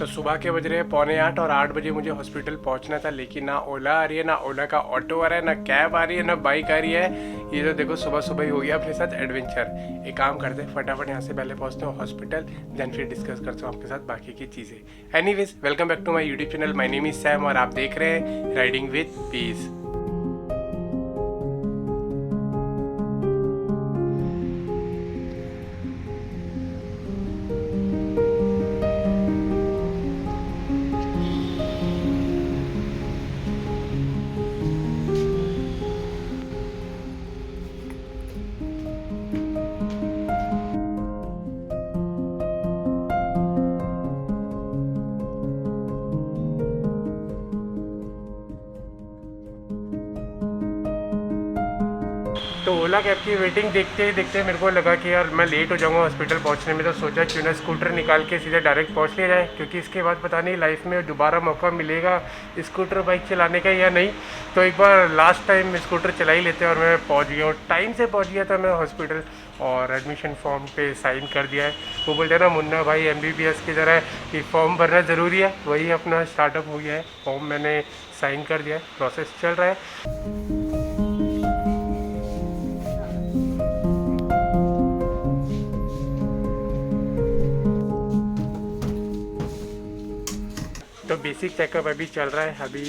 तो सुबह के बज रहे हैं 7:45 और 8 बजे मुझे हॉस्पिटल पहुंचना था, लेकिन ना ओला आ रही है, ना ओला का ऑटो आ रहा है, ना कैब आ रही है, ना बाइक आ रही है। ये तो देखो सुबह सुबह ही हो गया अपने साथ एडवेंचर। एक काम करते हैं, फटाफट यहाँ से पहले पहुँचते हैं हॉस्पिटल, देन फिर डिस्कस करता हूँ आपके साथ बाकी की चीज़ें। Anyways, welcome back to my YouTube channel. My name is Sam और आप देख रहे हैं राइडिंग विद पीस। तो ओला कैब की वेटिंग देखते ही देखते मेरे को लगा कि यार मैं लेट हो जाऊंगा हॉस्पिटल पहुंचने में, तो सोचा क्यों ना स्कूटर निकाल के सीधे डायरेक्ट पहुंच लिया जाए, क्योंकि इसके बाद पता नहीं लाइफ में दोबारा मौका मिलेगा स्कूटर बाइक चलाने का या नहीं। तो एक बार लास्ट टाइम स्कूटर चला ही लेते हैं। और मैं पहुँच गया और टाइम से पहुँच गया था मैं हॉस्पिटल, और एडमिशन फॉर्म पे साइन कर दिया है। वो बोलते हैं ना मुन्ना भाई MBBS की तरह कि फॉर्म भरना ज़रूरी है, वही अपना स्टार्टअप हो गया है। फॉर्म मैंने साइन कर दिया है, प्रोसेस चल रहा है। तो बेसिक चेकअप अभी चल रहा है, अभी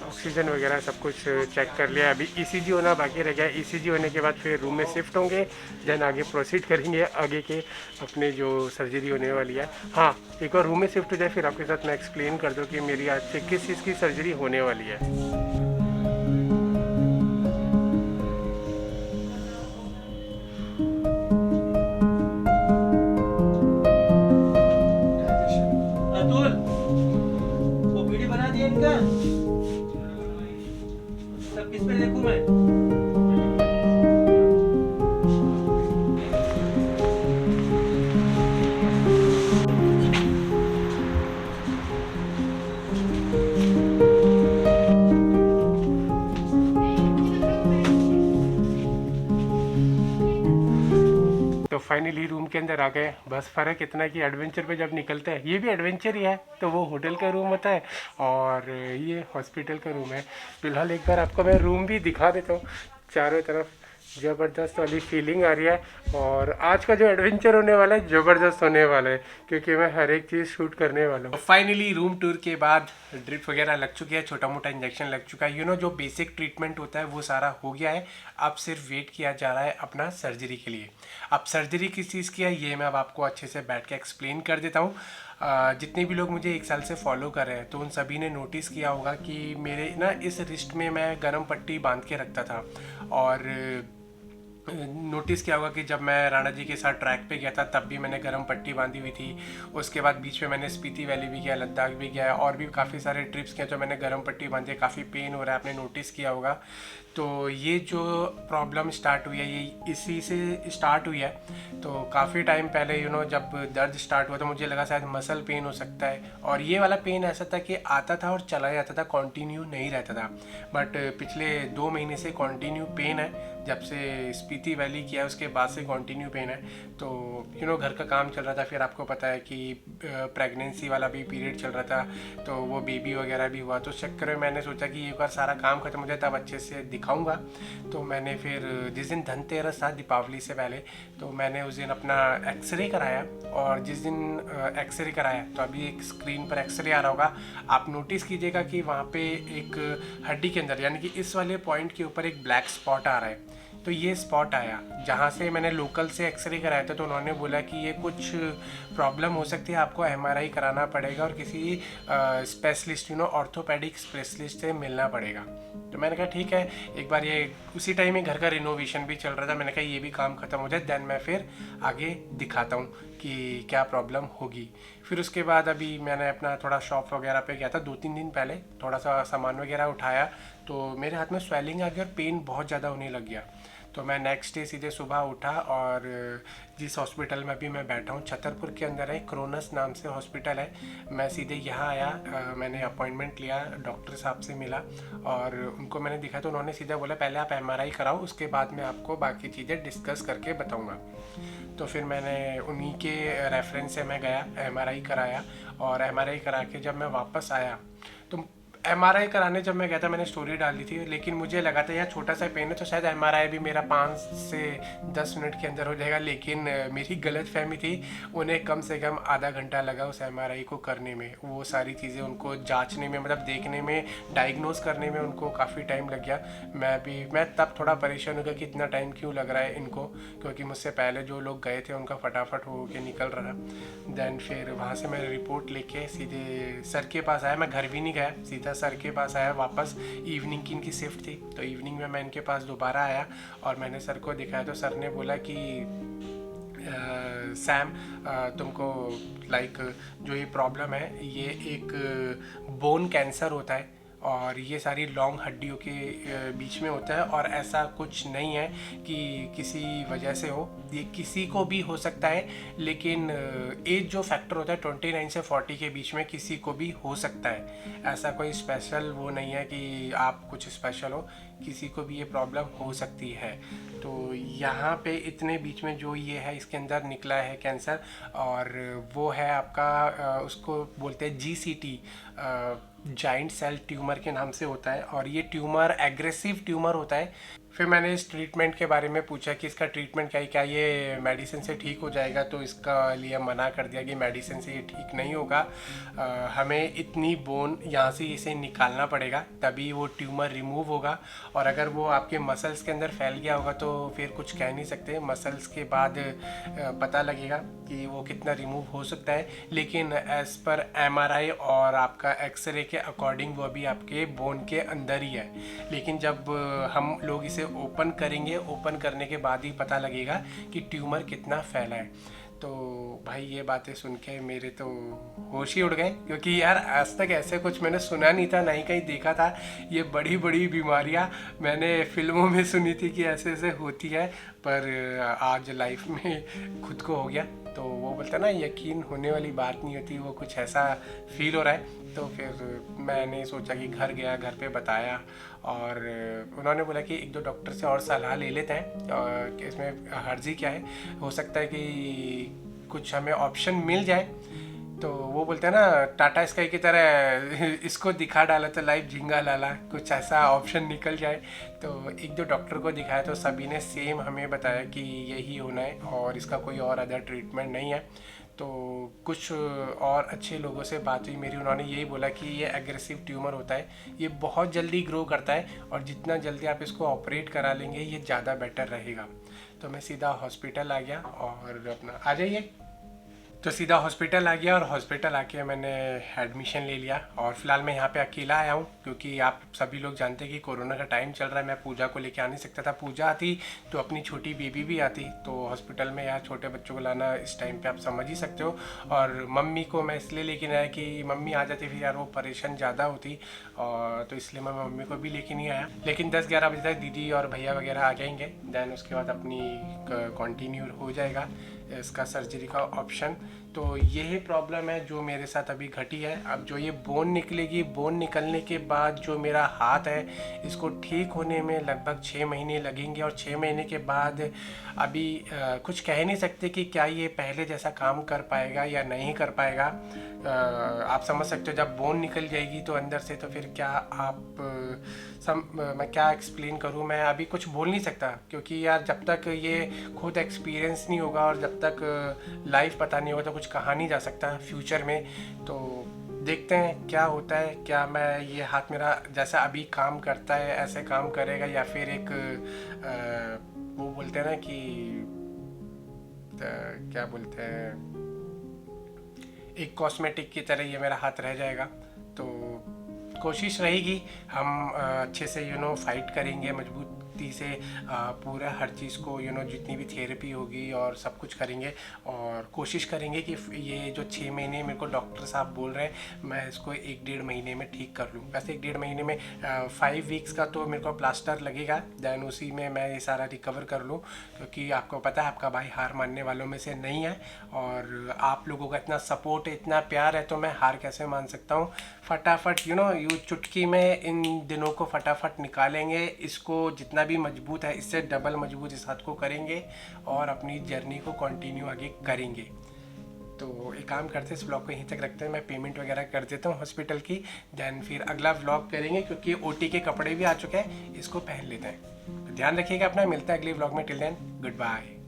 ऑक्सीजन वगैरह सब कुछ चेक कर लिया। अभी ECG होना बाकी रह गया। ECG होने के बाद फिर रूम में शिफ्ट होंगे, देन आगे प्रोसीड करेंगे आगे के अपने जो सर्जरी होने वाली है। हाँ, एक बार रूम में शिफ्ट हो जाए फिर आपके साथ मैं एक्सप्लेन कर दूँ कि मेरी आज से किस चीज़ की सर्जरी होने वाली है। अतुल, वो वीडियो बना दिया इनका। सब किस पे देखूं मैं? तो फाइनली रूम के अंदर आ गए। बस फ़र्क इतना कि एडवेंचर पे जब निकलते हैं, ये भी एडवेंचर ही है, तो वो होटल का रूम होता है और ये हॉस्पिटल का रूम है। फिलहाल एक बार आपको मैं रूम भी दिखा देता हूँ। चारों तरफ ज़बरदस्त वाली फीलिंग आ रही है, और आज का जो एडवेंचर होने वाला है ज़बरदस्त होने वाला है, क्योंकि मैं हर एक चीज़ शूट करने वाला हूँ। फाइनली रूम टूर के बाद ड्रिप वगैरह लग चुकी है, छोटा मोटा इंजेक्शन लग चुका है। जो बेसिक ट्रीटमेंट होता है वो सारा हो गया है। अब सिर्फ वेट किया जा रहा है अपना सर्जरी के लिए। अब सर्जरी किस चीज़ की है ये मैं अब आपको अच्छे से बैठ के एक्सप्लेन कर देता हूँ। जितने भी लोग मुझे 1 साल से फॉलो कर रहे हैं तो उन सभी ने नोटिस किया होगा कि मेरे ना इस रिस्ट में मैं गर्म पट्टी बांध के रखता था। और नोटिस किया होगा कि जब मैं राणा जी के साथ ट्रैक पे गया था तब भी मैंने गर्म पट्टी बांधी हुई थी। उसके बाद बीच में मैंने स्पीति वैली भी गया, लद्दाख भी गया, और भी काफ़ी सारे ट्रिप्स किए तो मैंने गर्म पट्टी बांधी। काफ़ी पेन हो रहा है, आपने नोटिस किया होगा। तो ये जो प्रॉब्लम स्टार्ट हुई है ये इसी से स्टार्ट हुई है। तो काफ़ी टाइम पहले जब दर्द स्टार्ट हुआ तो मुझे लगा शायद मसल पेन हो सकता है, और ये वाला पेन ऐसा था कि आता था और चला जाता था, कंटिन्यू नहीं रहता था। बट पिछले 2 महीने से कंटिन्यू पेन है। जब से स्पीति वैली किया उसके बाद से कंटिन्यू पेन है। तो घर का काम चल रहा था, फिर आपको पता है कि प्रेगनेंसी वाला भी पीरियड चल रहा था, तो वो बेबी वगैरह भी हुआ। तो उस चक्कर में मैंने सोचा कि एक बार सारा काम खत्म हो जाए तब अच्छे से दिखाऊंगा। तो मैंने फिर जिस दिन धनतेरस था दीपावली से पहले, तो मैंने उस दिन अपना एक्सरे कराया। और जिस दिन एक्सरे कराया तो अभी एक स्क्रीन पर एक्सरे आ रहा होगा, आप नोटिस कीजिएगा कि वहाँ पे एक हड्डी के अंदर यानी कि इस वाले पॉइंट के ऊपर एक ब्लैक स्पॉट आ रहा है। तो ये स्पॉट आया जहाँ से मैंने लोकल से एक्सरे कराया था, तो उन्होंने बोला कि ये कुछ प्रॉब्लम हो सकती है, आपको MRI कराना पड़ेगा और किसी स्पेशलिस्ट ऑर्थोपेडिक स्पेशलिस्ट से मिलना पड़ेगा। तो मैंने कहा ठीक है। एक बार ये उसी टाइम में घर का रिनोवेशन भी चल रहा था, मैंने कहा ये भी काम ख़त्म हो जाए देन मैं फिर आगे दिखाता हूँ कि क्या प्रॉब्लम होगी। फिर उसके बाद अभी मैंने अपना थोड़ा शॉप वगैरह पे गया था 2-3 दिन पहले, थोड़ा सा सामान वगैरह उठाया तो मेरे हाथ में स्वेलिंग आ गई और पेन बहुत ज़्यादा होने लग गया। तो मैं नेक्स्ट डे सीधे सुबह उठा, और जिस हॉस्पिटल में भी मैं बैठा हूँ छतरपुर के अंदर है, क्रोनस नाम से हॉस्पिटल है, मैं सीधे यहाँ आया। मैंने अपॉइंटमेंट लिया, डॉक्टर साहब से मिला और उनको मैंने दिखाया। तो उन्होंने सीधा बोला पहले आप MRI कराओ, उसके बाद मैं आपको बाकी चीज़ें डिस्कस करके बताऊँगा। तो फिर मैंने उन्हीं के रेफरेंस से मैं गया, एमआरआई कराया, और एमआरआई करा के जब मैं वापस आया तो एमआरआई कराने जब मैं गया था मैंने स्टोरी डाली थी, लेकिन मुझे लगा था यार छोटा सा पेन है तो शायद एमआरआई भी मेरा 5 से 10 मिनट के अंदर हो जाएगा, लेकिन मेरी गलत फहमी थी। उन्हें कम से कम आधा घंटा लगा उस एमआरआई को करने में, वो सारी चीज़ें उनको जांचने में, मतलब देखने में, डायग्नोस करने में उनको काफ़ी टाइम लग गया। मैं तब थोड़ा परेशान हो गया कि इतना टाइम क्यों लग रहा है इनको, क्योंकि मुझसे पहले जो लोग गए थे उनका फटाफट हो के निकल रहा। देन फिर वहाँ से मैं रिपोर्ट लेके सीधे सर के पास आया, मैं घर भी नहीं गया, सीधा सर के पास आया वापस। इवनिंग की इनकी शिफ्ट थी तो इवनिंग में मैं इनके पास दोबारा आया और मैंने सर को दिखाया तो सर ने बोला कि सैम तुमको लाइक जो ये प्रॉब्लम है ये एक बोन कैंसर होता है और ये सारी लॉन्ग हड्डियों के बीच में होता है, और ऐसा कुछ नहीं है कि किसी वजह से हो, ये किसी को भी हो सकता है, लेकिन एज जो फैक्टर होता है 29 से 40 के बीच में किसी को भी हो सकता है। ऐसा कोई स्पेशल वो नहीं है कि आप कुछ स्पेशल हो, किसी को भी ये प्रॉब्लम हो सकती है। तो यहाँ पे इतने बीच में जो ये है इसके अंदर निकला है कैंसर, और वो है आपका उसको बोलते हैं GCT, जाइंट सेल ट्यूमर के नाम से होता है, और ये ट्यूमर एग्रेसिव ट्यूमर होता है। फिर मैंने इस ट्रीटमेंट के बारे में पूछा कि इसका ट्रीटमेंट क्या है, क्या ये मेडिसिन से ठीक हो जाएगा, तो इसका लिए मना कर दिया कि मेडिसिन से ये ठीक नहीं होगा, हमें इतनी बोन यहाँ से इसे निकालना पड़ेगा तभी वो ट्यूमर रिमूव होगा, और अगर वो आपके मसल्स के अंदर फैल गया होगा तो फिर कुछ कह नहीं सकते, मसल्स के बाद पता लगेगा कि वो कितना रिमूव हो सकता है। लेकिन एज़ पर एमआरआई और आपका एक्सरे के अकॉर्डिंग वो अभी आपके बोन के अंदर ही है, लेकिन जब हम लोग इसे ओपन करेंगे, ओपन करने के बाद ही पता लगेगा कि ट्यूमर कितना फैला है। तो भाई ये बातें सुन के मेरे तो होश ही उड़ गए, क्योंकि यार आज तक ऐसे कुछ मैंने सुना नहीं था, ना ही कहीं देखा था। ये बड़ी बड़ी बीमारियां मैंने फिल्मों में सुनी थी कि ऐसे ऐसे होती है, पर आज लाइफ में खुद को हो गया। तो वो बोलता ना यकीन होने वाली बात नहीं होती, वो कुछ ऐसा फील हो रहा है। तो फिर मैंने सोचा कि घर गया, घर पे बताया, और उन्होंने बोला कि एक दो डॉक्टर से और सलाह ले लेते हैं कि इसमें हर्जी क्या है, हो सकता है कि कुछ हमें ऑप्शन मिल जाए। तो वो बोलते हैं ना टाटा स्काई की तरह इसको दिखा डाला तो लाइफ झिंगा लाला, कुछ ऐसा ऑप्शन निकल जाए। तो एक दो डॉक्टर को दिखाया तो सभी ने सेम हमें बताया कि यही होना है और इसका कोई और अदर ट्रीटमेंट नहीं है। तो कुछ और अच्छे लोगों से बात हुई मेरी, उन्होंने यही बोला कि ये एग्रेसिव ट्यूमर होता है, ये बहुत जल्दी ग्रो करता है, और जितना जल्दी आप इसको ऑपरेट करा लेंगे ये ज़्यादा बेटर रहेगा। तो मैं सीधा हॉस्पिटल आ गया और अपना आ जाइए, तो सीधा हॉस्पिटल आ गया, और हॉस्पिटल आके मैंने एडमिशन ले लिया। और फिलहाल मैं यहाँ पे अकेला आया हूँ, क्योंकि आप सभी लोग जानते हैं कि कोरोना का टाइम चल रहा है, मैं पूजा को लेके आ नहीं सकता था। पूजा आती तो अपनी छोटी बेबी भी आती, तो हॉस्पिटल में यार छोटे बच्चों को लाना इस टाइम पे आप समझ ही सकते हो। और मम्मी को मैं इसलिए लेके आया कि मम्मी आ जाती फिर यार वो परेशान ज़्यादा होती, और तो इसलिए मैं मम्मी को भी लेके नहीं आया। लेकिन 10-11 बजे तक दीदी और भैया वगैरह आ जाएंगे, देन उसके बाद अपनी कंटिन्यू हो जाएगा इसका सर्जरी का ऑप्शन। तो यही प्रॉब्लम है जो मेरे साथ अभी घटी है। अब जो ये बोन निकलेगी, बोन निकलने के बाद जो मेरा हाथ है इसको ठीक होने में लगभग 6 महीने लगेंगे, और 6 महीने के बाद अभी कुछ कह नहीं सकते कि क्या ये पहले जैसा काम कर पाएगा या नहीं कर पाएगा। आप समझ सकते हो जब बोन निकल जाएगी तो अंदर से, तो फिर क्या आप मैं क्या एक्सप्लेन करूँ, मैं अभी कुछ बोल नहीं सकता, क्योंकि यार जब तक ये खुद एक्सपीरियंस नहीं होगा और जब तक लाइफ पता नहीं होगा तो कुछ कहा नहीं जा सकता फ्यूचर में। तो देखते हैं क्या होता है, क्या मैं ये हाथ मेरा जैसा अभी काम करता है ऐसे काम करेगा, या फिर एक वो बोलते हैं ना कि क्या बोलते हैं, एक कॉस्मेटिक की तरह ये मेरा हाथ रह जाएगा। तो कोशिश रहेगी हम अच्छे से फाइट करेंगे मजबूती से, पूरा हर चीज़ को जितनी भी थेरेपी होगी और सब कुछ करेंगे, और कोशिश करेंगे कि ये जो 6 महीने मेरे को डॉक्टर साहब बोल रहे हैं मैं इसको 1-1.5 महीने में ठीक कर लूँ। वैसे 1-1.5 महीने में 5 वीक्स का तो मेरे को प्लास्टर लगेगा, देन उसी में मैं ये सारा रिकवर कर लूँ, क्योंकि आपको पता है आपका भाई हार मानने वालों में से नहीं है, और आप लोगों का इतना सपोर्ट है, इतना प्यार है, तो मैं हार कैसे मान सकता हूँ। फटाफट यू चुटकी में इन दिनों को फटाफट निकालेंगे, इसको जितना भी अभी मजबूत है, इससे डबल मजबूत इस हाथ को करेंगे और अपनी जर्नी को कंटिन्यू आगे करेंगे। तो एक काम करते हैं, इस व्लॉग को यहीं तक रखते हैं, मैं पेमेंट वगैरह कर देता हूँ हॉस्पिटल की, देन फिर अगला व्लॉग करेंगे क्योंकि ओटी के कपड़े भी आ चुके हैं, इसको पहन लेते हैं। तो ध्यान रखिएगा अपना, मिलता है अगले व्लॉग में। Till then good bye.